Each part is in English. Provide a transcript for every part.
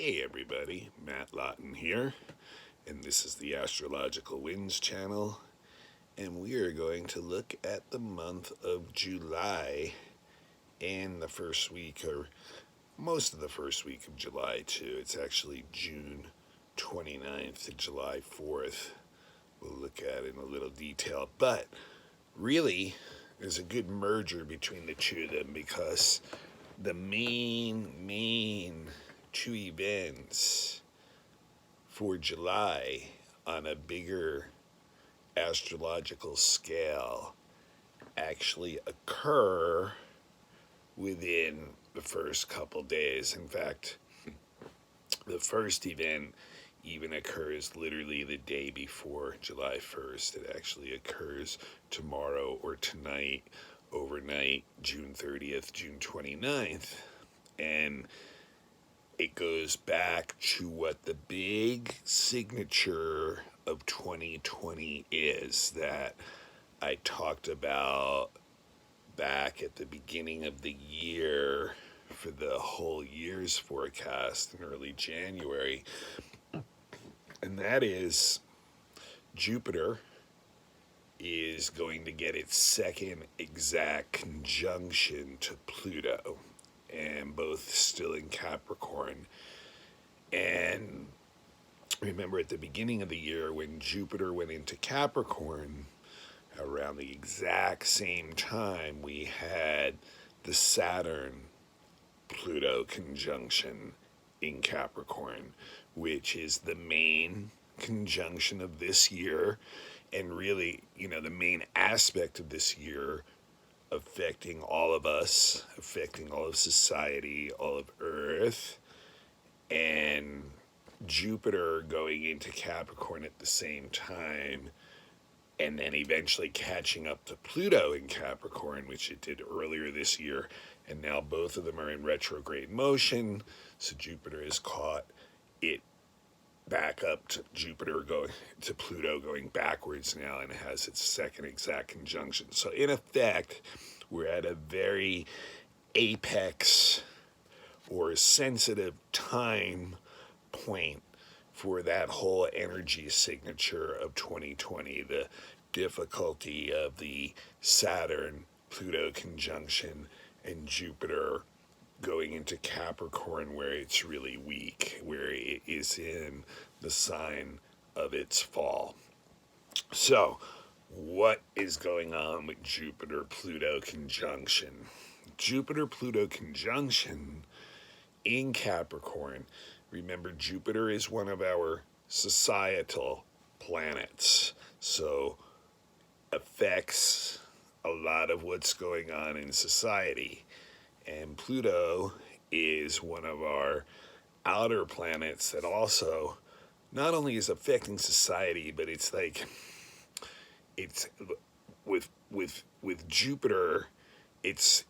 Hey everybody, Matt Lawton here, and this is the Astrological Winds channel, and we are going to look at the month of July and the first week, or most of the first week of July too. It's actually June 29th to July 4th. We'll look at it in a little detail, but really there's a good merger between the two of them because the main two events for July on a bigger astrological scale actually occur within the first couple days. In fact, the first event even occurs literally the day before July 1st. It actually occurs tomorrow or tonight, overnight, June 30th, June 29th. And it goes back to what the big signature of 2020 is that I talked about back at the beginning of the year for the whole year's forecast in early January. And that is Jupiter is going to get its second exact conjunction to Pluto, and both still in Capricorn. And remember at the beginning of the year when Jupiter went into Capricorn, around the exact same time we had the Saturn Pluto conjunction in Capricorn, which is the main conjunction of this year, and really, the main aspect of this year affecting all of us, affecting all of society, all of Earth, and Jupiter going into Capricorn at the same time, and then eventually catching up to Pluto in Capricorn, which it did earlier this year, and now both of them are in retrograde motion, so Jupiter has caught it back up to Jupiter going to Pluto going backwards now, and it has its second exact conjunction. So in effect, we're at a very apex or sensitive time point for that whole energy signature of 2020, the difficulty of the Saturn Pluto conjunction and Jupiter going into Capricorn, where it's really weak, where it is in the sign of its fall. So, what is going on with Jupiter-Pluto conjunction? Jupiter-Pluto conjunction in Capricorn. Remember, Jupiter is one of our societal planets, so affects a lot of what's going on in society. And Pluto is one of our outer planets that also not only is affecting society, but it's with Jupiter, it's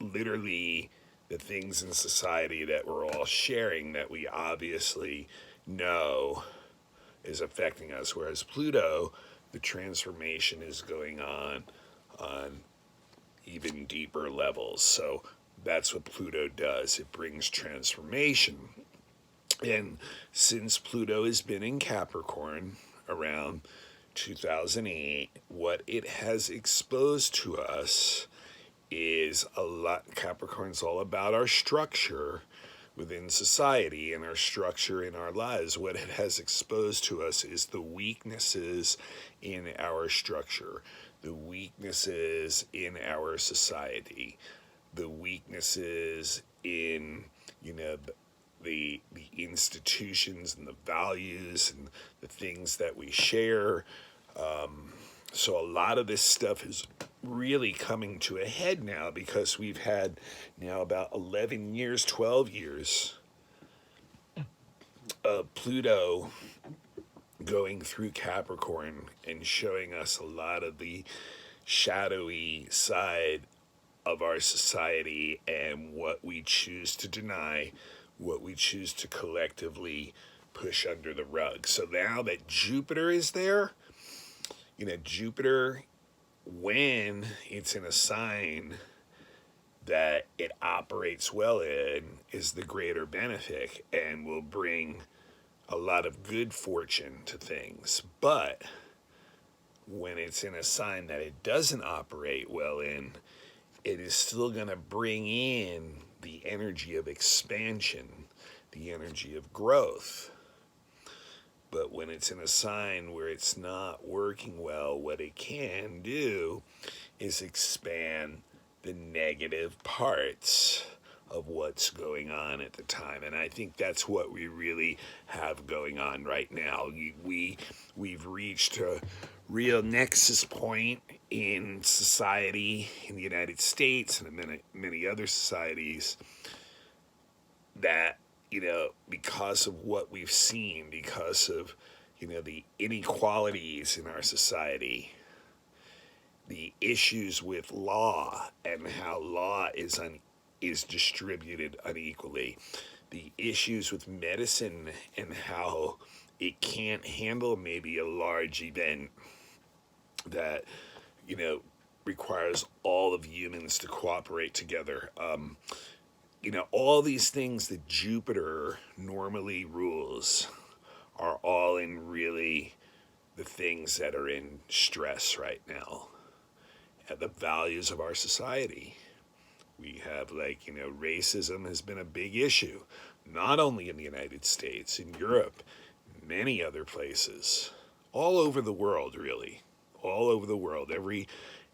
literally the things in society that we're all sharing that we obviously know is affecting us. Whereas Pluto, the transformation is going on even deeper levels. So that's what Pluto does. It brings transformation. And since Pluto has been in Capricorn around 2008, what it has exposed to us is a lot. Capricorn's all about our structure within society and our structure in our lives. What it has exposed to us is the weaknesses in our structure, the weaknesses in our society, the weaknesses in, the institutions and the values and the things that we share. So a lot of this stuff is really coming to a head now because we've had now about 11 years, 12 years of Pluto going through Capricorn and showing us a lot of the shadowy side of our society and what we choose to deny, what we choose to collectively push under the rug. So now that Jupiter is there, Jupiter, when it's in a sign that it operates well in is the greater benefit and will bring a lot of good fortune to things. But when it's in a sign that it doesn't operate well in, it is still going to bring in the energy of expansion, the energy of growth. But when it's in a sign where it's not working well, what it can do is expand the negative parts of what's going on at the time. And I think that's what we really have going on right now. We've reached a real nexus point in society in the United States and in many other societies that, because of what we've seen, because of, the inequalities in our society, the issues with law and how law is distributed unequally, the issues with medicine and how it can't handle maybe a large event that, requires all of humans to cooperate together. All these things that Jupiter normally rules are all in really the things that are in stress right now. The values of our society. We have racism has been a big issue, not only in the United States, in Europe, many other places, all over the world, really, all over the world.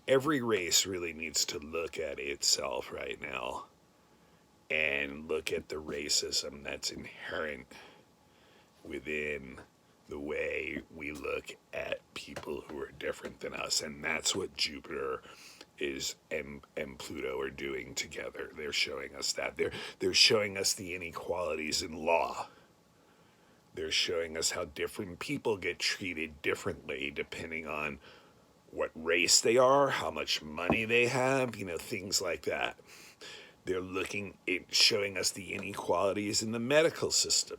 Every race really needs to look at itself right now and look at the racism that's inherent within the way we look at people who are different than us. And that's what Jupiter is and Pluto are doing together. They're showing us that. They're showing us the inequalities in law. They're showing us how different people get treated differently depending on what race they are, how much money they have, things like that. They're showing us the inequalities in the medical system,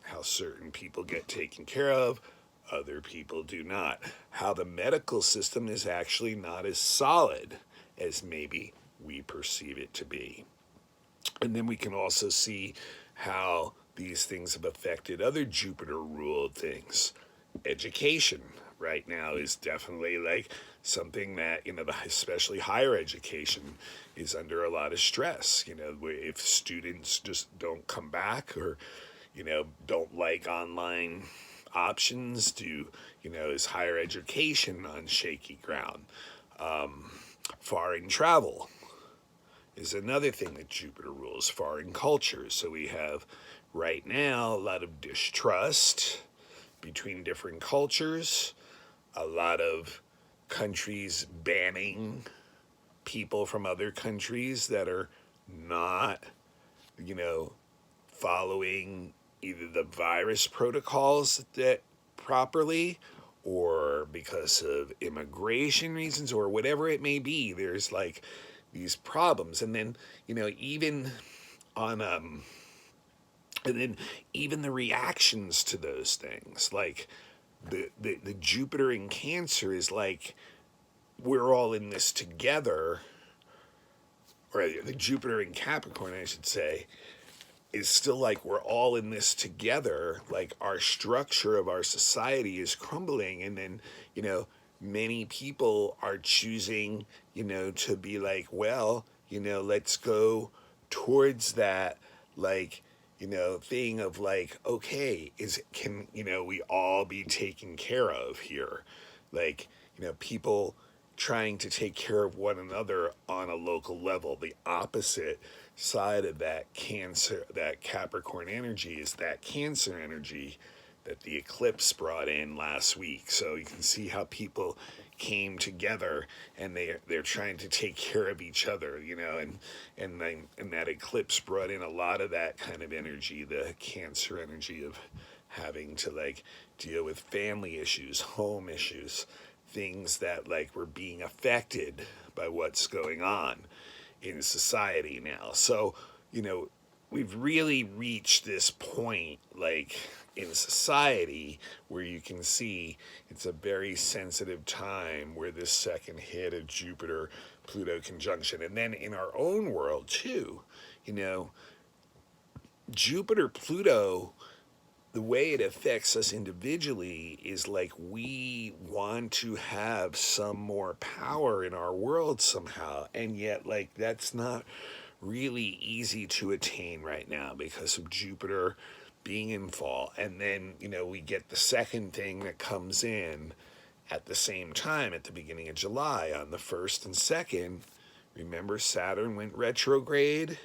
how certain people get taken care of, other people do not. How the medical system is actually not as solid as maybe we perceive it to be. And then we can also see how these things have affected other Jupiter-ruled things. Education right now is definitely something that, especially higher education is under a lot of stress. If students just don't come back or, don't like online options, is higher education on shaky ground. Foreign travel is another thing that Jupiter rules, foreign cultures. So we have right now a lot of distrust between different cultures, a lot of countries banning people from other countries that are not, following either the virus protocols that properly or because of immigration reasons or whatever it may be. There's these problems. And then, even on and then even the reactions to those things, the Jupiter in Cancer is we're all in this together, or the Jupiter in Capricorn, I should say, is still we're all in this together. Our structure of our society is crumbling, and then, many people are choosing, to be well, let's go towards that, thing of okay, can we all be taken care of here? People trying to take care of one another on a local level. The opposite side of that Capricorn energy is that Cancer energy that the eclipse brought in last week. So you can see how people came together and they're trying to take care of each other, and that eclipse brought in a lot of that kind of energy, the Cancer energy of having to deal with family issues, home issues, things that were being affected by what's going on in society now. So, we've really reached this point in society where you can see it's a very sensitive time where this second hit of Jupiter Pluto conjunction. And then in our own world too, you know, Jupiter, Pluto, the way it affects us individually is like we want to have some more power in our world somehow, and yet like that's not really easy to attain right now because of Jupiter being in fall. And then, you know, we get the second thing that comes in at the same time at the beginning of July on the 1st and 2nd. Remember, Saturn went retrograde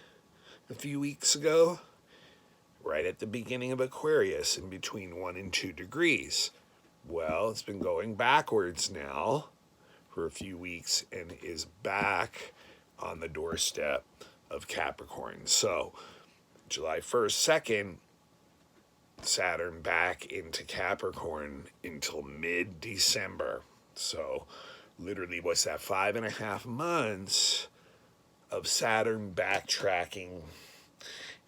a few weeks ago, right at the beginning of Aquarius, in between 1 and 2 degrees. Well, it's been going backwards now for a few weeks and is back on the doorstep of Capricorn. So July 1st, 2nd, Saturn back into Capricorn until mid-December. So literally, what's that, 5.5 months of Saturn backtracking.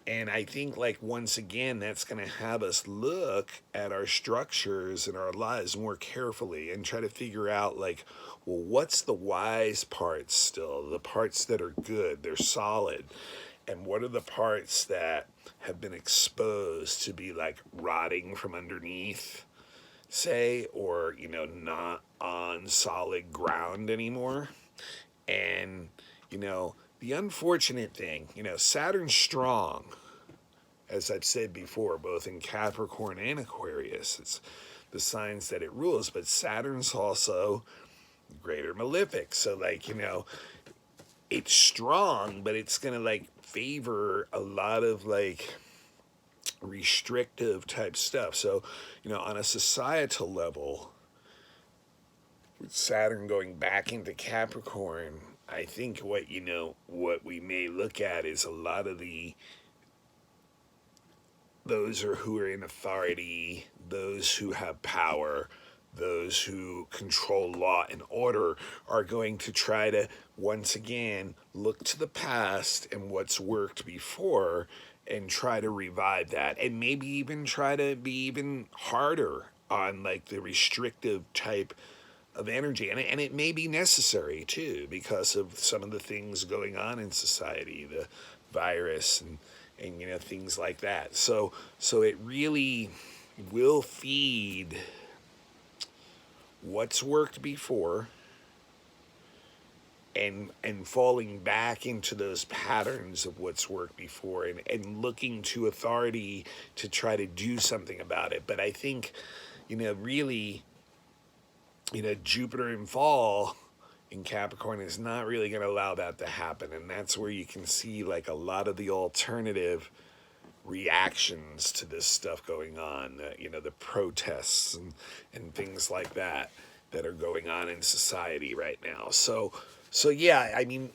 And I think, like, once again, that's going to have us look at our structures and our lives more carefully and try to figure out, like, well, what's the wise parts still? The parts that are good, they're solid. And what are the parts that have been exposed to be, like, rotting from underneath, say, or, you know, not on solid ground anymore? And, you know, the unfortunate thing, you know, Saturn's strong, as I've said before, both in Capricorn and Aquarius. It's the signs that it rules, but Saturn's also greater malefic. So, like, you know, it's strong, but it's going to, like, favor a lot of, like, restrictive type stuff. So, you know, on a societal level, with Saturn going back into Capricorn, I think what we may look at is a lot of those who are in authority, those who have power, those who control law and order are going to try to once again look to the past and what's worked before and try to revive that, and maybe even try to be even harder on, like, the restrictive type of energy. And it may be necessary too because of some of the things going on in society, the virus and you know, things like that. So it really will feed what's worked before and falling back into those patterns of what's worked before and looking to authority to try to do something about it. But I think, you know, really, you know, Jupiter in fall in Capricorn is not really going to allow that to happen. And that's where you can see, like, a lot of the alternative reactions to this stuff going on, you know, the protests and things like that are going on in society right now. So yeah, I mean,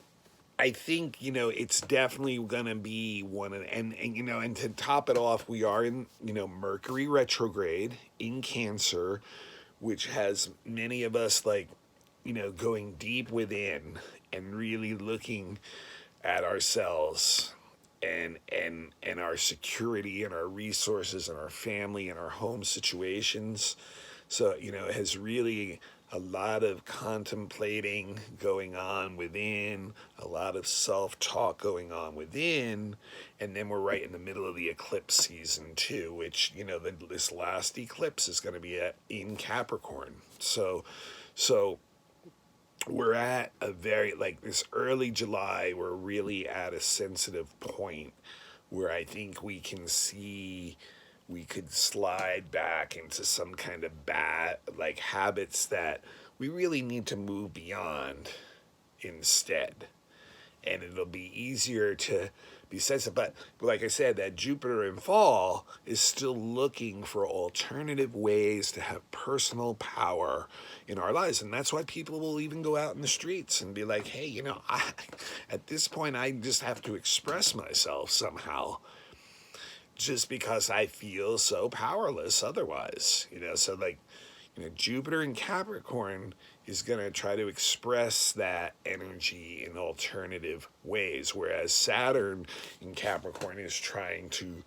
I think, you know, it's definitely going to be one of, and you know, and to top it off, we are in, you know, Mercury retrograde in Cancer, which has many of us, like, you know, going deep within and really looking at ourselves and our security and our resources and our family and our home situations. So, you know, it has really a lot of contemplating going on within, a lot of self-talk going on within, and then we're right in the middle of the eclipse season too, which, you know, this last eclipse is going to be in Capricorn. So we're at a very, like, this early July, we're really at a sensitive point where I think we can see we could slide back into some kind of bad, like, habits that we really need to move beyond instead. And it'll be easier to be sensitive. But like I said, that Jupiter in fall is still looking for alternative ways to have personal power in our lives. And that's why people will even go out in the streets and be like, hey, you know, at this point, I just have to express myself somehow, just because I feel so powerless otherwise, you know. So, like, you know, Jupiter in Capricorn is going to try to express that energy in alternative ways, whereas Saturn in Capricorn is trying to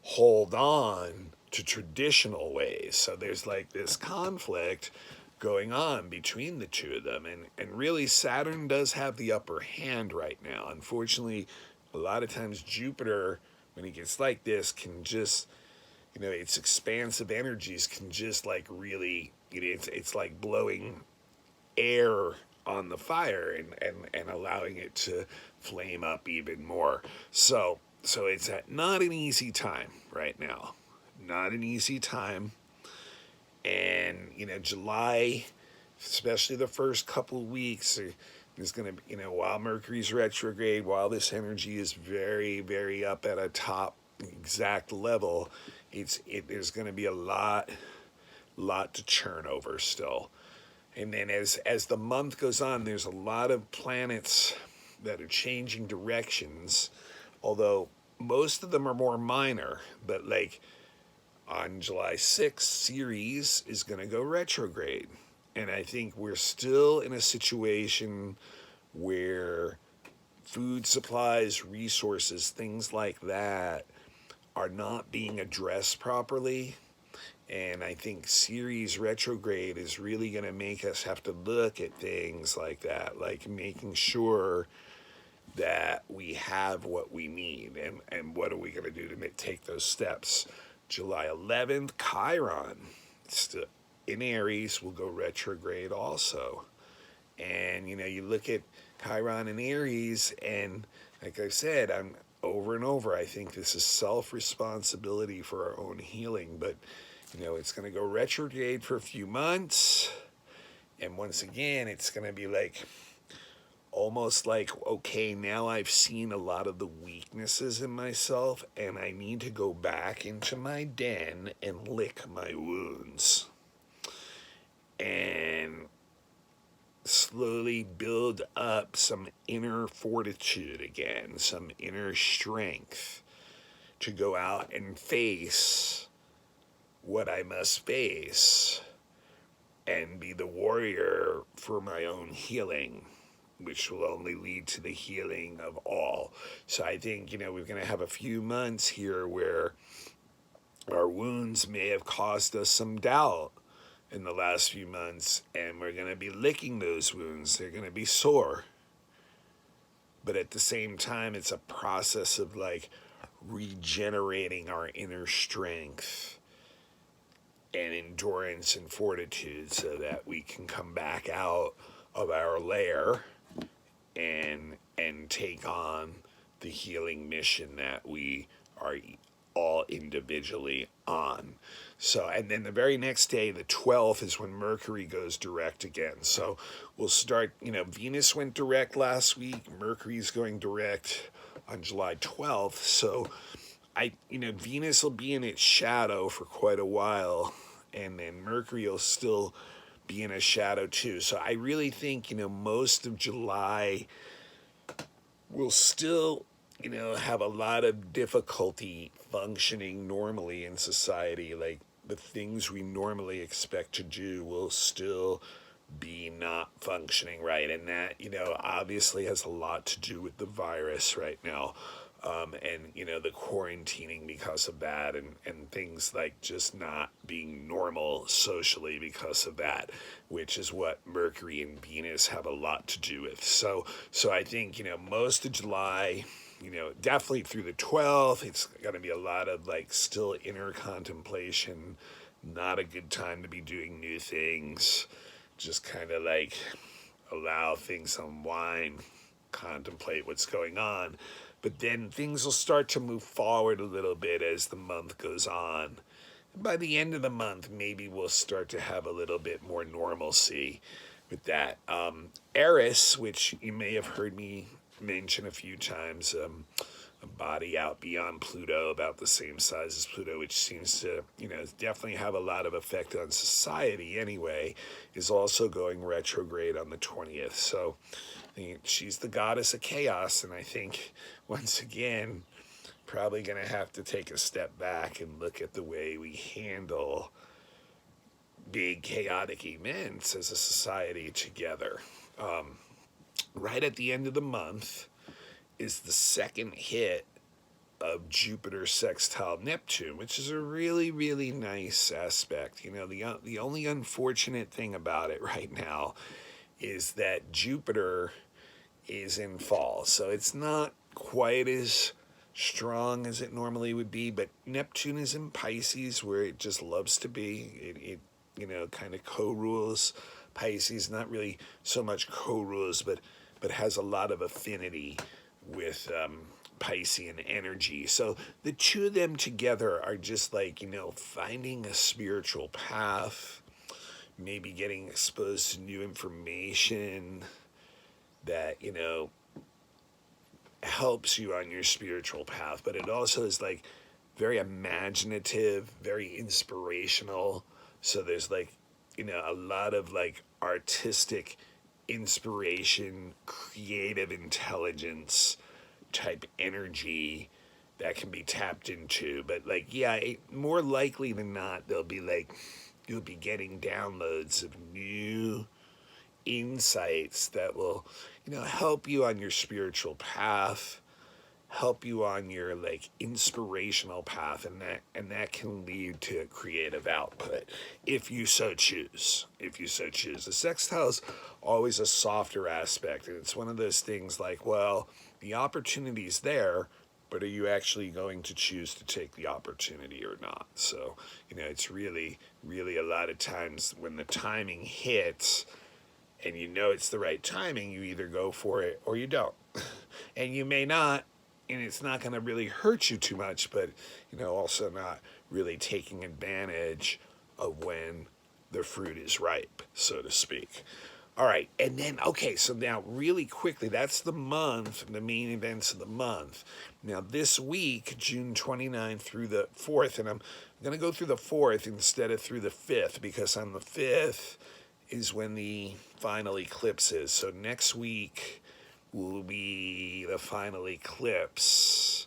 hold on to traditional ways. So there's, like, this conflict going on between the two of them. And really, Saturn does have the upper hand right now. Unfortunately, a lot of times Jupiter, when he gets like this, can just, its expansive energies can just like really, it's like blowing air on the fire and allowing it to flame up even more. So it's not an easy time right now. Not an easy time. And, July, especially the first couple of weeks, is going to, while Mercury's retrograde, while this energy is very, very up at a top exact level, there's going to be a lot to churn over still. And then as the month goes on, there's a lot of planets that are changing directions, although most of them are more minor. But like on July 6th, Ceres is going to go retrograde. And I think we're still in a situation where food supplies, resources, things like that are not being addressed properly. And I think Ceres retrograde is really going to make us have to look at things like that, like making sure that we have what we need, and what are we going to do to take those steps. July 11th, Chiron, still in Aries, will go retrograde also. And, you look at Chiron in Aries, and like I said, I'm over and over, I think this is self-responsibility for our own healing, but it's going to go retrograde for a few months. And once again, it's going to be like, almost like, okay, now I've seen a lot of the weaknesses in myself, and I need to go back into my den and lick my wounds. And slowly build up some inner fortitude again, some inner strength to go out and face what I must face and be the warrior for my own healing, which will only lead to the healing of all. So I think, we're going to have a few months here where our wounds may have caused us some doubt in the last few months, and we're going to be licking those wounds. They're going to be sore. But at the same time, it's a process of like regenerating our inner strength and endurance and fortitude so that we can come back out of our lair and take on the healing mission that we are all individually on. So, and then the very next day, the 12th, is when Mercury goes direct again. So we'll start, Venus went direct last week. Mercury's going direct on July 12th. So Venus will be in its shadow for quite a while, and then Mercury will still be in a shadow too. So I really think, most of July will still, have a lot of difficulty functioning normally in society. Like the things we normally expect to do will still be not functioning right. And that, obviously has a lot to do with the virus right now. And, the quarantining because of that, and things like just not being normal socially because of that, which is what Mercury and Venus have a lot to do with. So I think, most of July, definitely through the 12th, it's going to be a lot of like still inner contemplation, not a good time to be doing new things, just kind of like allow things to unwind, contemplate what's going on. But then things will start to move forward a little bit as the month goes on. By the end of the month, maybe we'll start to have a little bit more normalcy with that. Eris, which you may have heard me mention a few times, a body out beyond Pluto, about the same size as Pluto, which seems to, definitely have a lot of effect on society anyway, is also going retrograde on the 20th. So she's the goddess of chaos, and I think, once again, probably going to have to take a step back and look at the way we handle big chaotic events as a society together. Right at the end of the month is the second hit of Jupiter sextile Neptune, which is a really, really nice aspect. You know, the only unfortunate thing about it right now is that Jupiter is in fall, so it's not quite as strong as it normally would be, but Neptune is in Pisces, where it just loves to be. It kind of co-rules Pisces, not really so much co-rules, but has a lot of affinity with Piscean energy. So the two of them together are just like, finding a spiritual path, maybe getting exposed to new information that, helps you on your spiritual path. But it also is like very imaginative, very inspirational. So there's like, a lot of like artistic inspiration, creative intelligence type energy that can be tapped into. But like, yeah, more likely than not, they'll be like, you'll be getting downloads of new insights that will, help you on your spiritual path, help you on your like inspirational path, and that can lead to creative output if you so choose. The sextile is always a softer aspect, and it's one of those things like, well, the opportunity's there, but are you actually going to choose to take the opportunity or not? So, it's really, really a lot of times when the timing hits and it's the right timing, you either go for it or you don't. And you may not, and it's not going to really hurt you too much, but, also not really taking advantage of when the fruit is ripe, so to speak. All right, and then, okay, so now really quickly, that's the month, the main events of the month. Now this week, June 29th through the 4th, and I'm going to go through the 4th instead of through the 5th, because on the 5th is when the final eclipse is. So next week will be the final eclipse.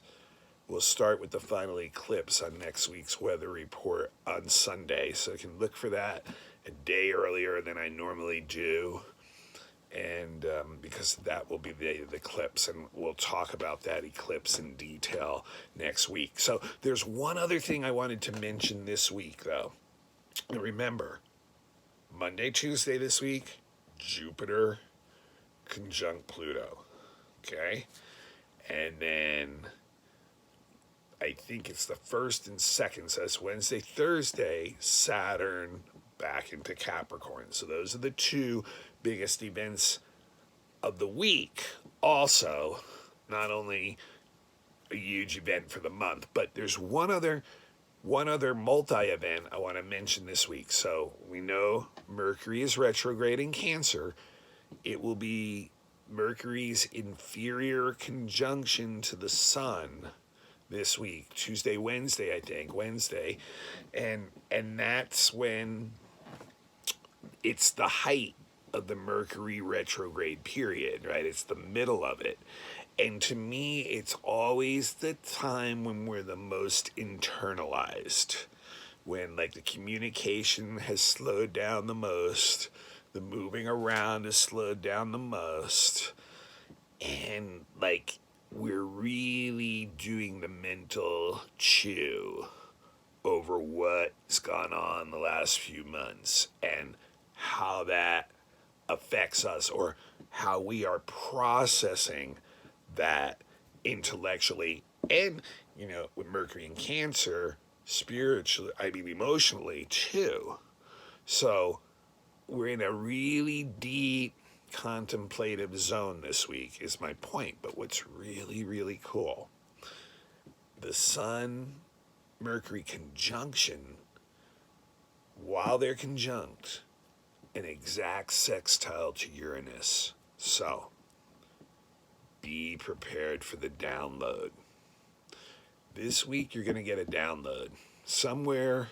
We'll start with the final eclipse on next week's weather report on Sunday. So you can look for that a day earlier than I normally do. And because that will be the day of the eclipse, and we'll talk about that eclipse in detail next week. So there's one other thing I wanted to mention this week, though. And remember, Monday, Tuesday this week, Jupiter conjunct Pluto. Okay? And then I think it's the 1st and 2nd, so that's Wednesday, Thursday, Saturn back into Capricorn. So those are the two biggest events of the week. Also, not only a huge event for the month, but there's one other multi-event I want to mention this week. So we know Mercury is retrograde in Cancer. It will be Mercury's inferior conjunction to the Sun this week, Tuesday, Wednesday, I think, Wednesday. And that's when it's the height of the Mercury retrograde period, right? It's the middle of it. And to me, it's always the time when we're the most internalized, when like the communication has slowed down the most, the moving around has slowed down the most, and like we're really doing the mental chew over what's gone on the last few months and how that affects us, or how we are processing that intellectually, and with Mercury in Cancer, spiritually, emotionally too. So we're in a really deep contemplative zone this week, is my point. But what's really, really cool, the Sun Mercury conjunction, while they're conjunct, an exact sextile to Uranus. So be prepared for the download. This week you're going to get a download. Somewhere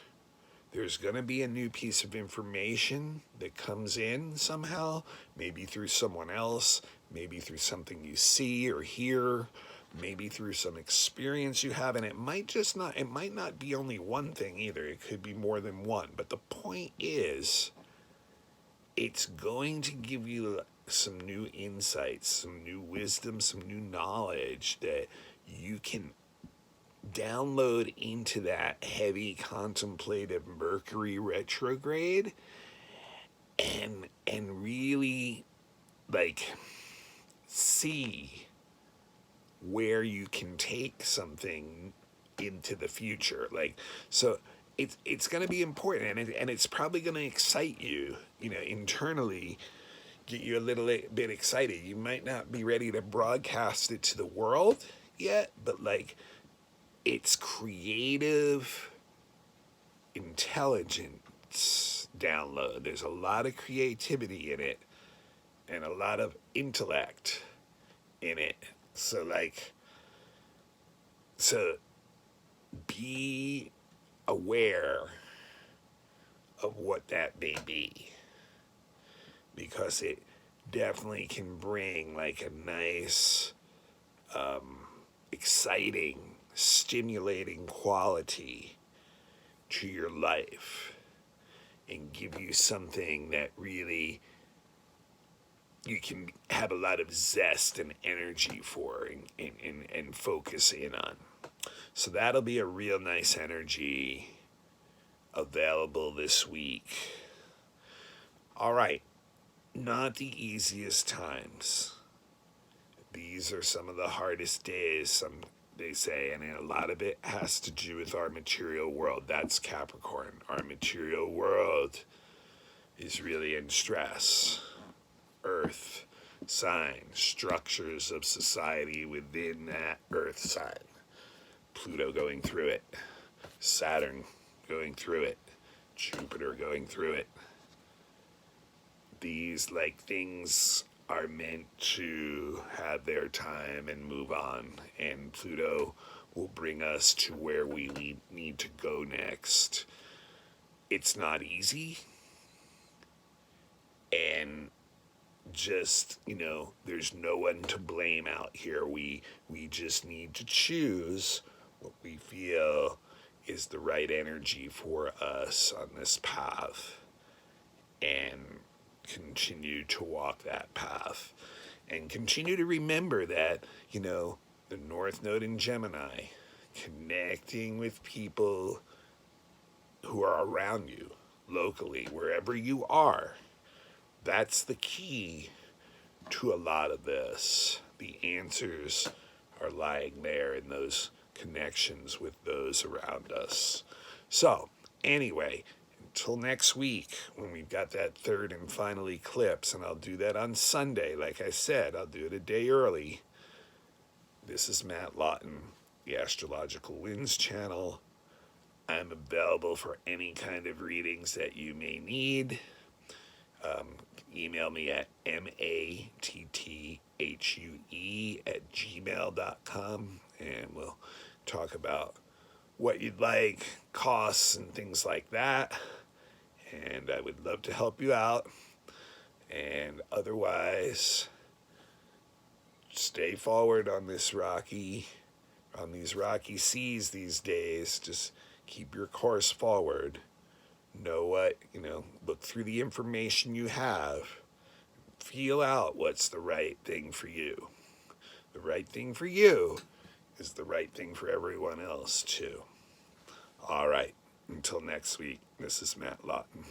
there's going to be a new piece of information that comes in somehow, maybe through someone else, maybe through something you see or hear, maybe through some experience you have, and it might not be only one thing either. It could be more than one. But the point is, it's going to give you some new insights, some new wisdom, some new knowledge that you can download into that heavy contemplative Mercury retrograde and really like see where you can take something into the future. Like, so it's going to be important, and it's probably going to excite you, internally, get you a little bit excited. You might not be ready to broadcast it to the world yet, but like, it's creative intelligence download. There's a lot of creativity in it and a lot of intellect in it. So be aware of what that may be, because it definitely can bring like a nice, exciting, stimulating quality to your life and give you something that really you can have a lot of zest and energy for and focus in on. So that'll be a real nice energy available this week. All right, not the easiest times. These are some of the hardest days, they say, and a lot of it has to do with our material world. That's Capricorn. Our material world is really in stress. Earth sign, structures of society within that Earth sign. Pluto going through it, Saturn going through it, Jupiter going through it. These like things are meant to have their time and move on, and Pluto will bring us to where we need to go next. It's not easy, and just, there's no one to blame out here. We just need to choose what we feel is the right energy for us on this path and continue to walk that path and continue to remember that, the North Node in Gemini, connecting with people who are around you locally, wherever you are. That's the key to a lot of this. The answers are lying there in those connections with those around us. So, anyway, until next week when we've got that third and final eclipse, and I'll do that on Sunday. Like I said, I'll do it a day early. This is Matt Lawton, the Astrological Winds channel. I'm available for any kind of readings that you may need. Email me at mattthue@gmail.com, and we'll talk about what you'd like, costs, and things like that. And I would love to help you out. And otherwise, stay forward on these rocky seas these days. Just keep your course forward. Know what, look through the information you have. Feel out what's the right thing for you. The right thing for you is the right thing for everyone else, too. All right, until next week, this is Matt Lawton.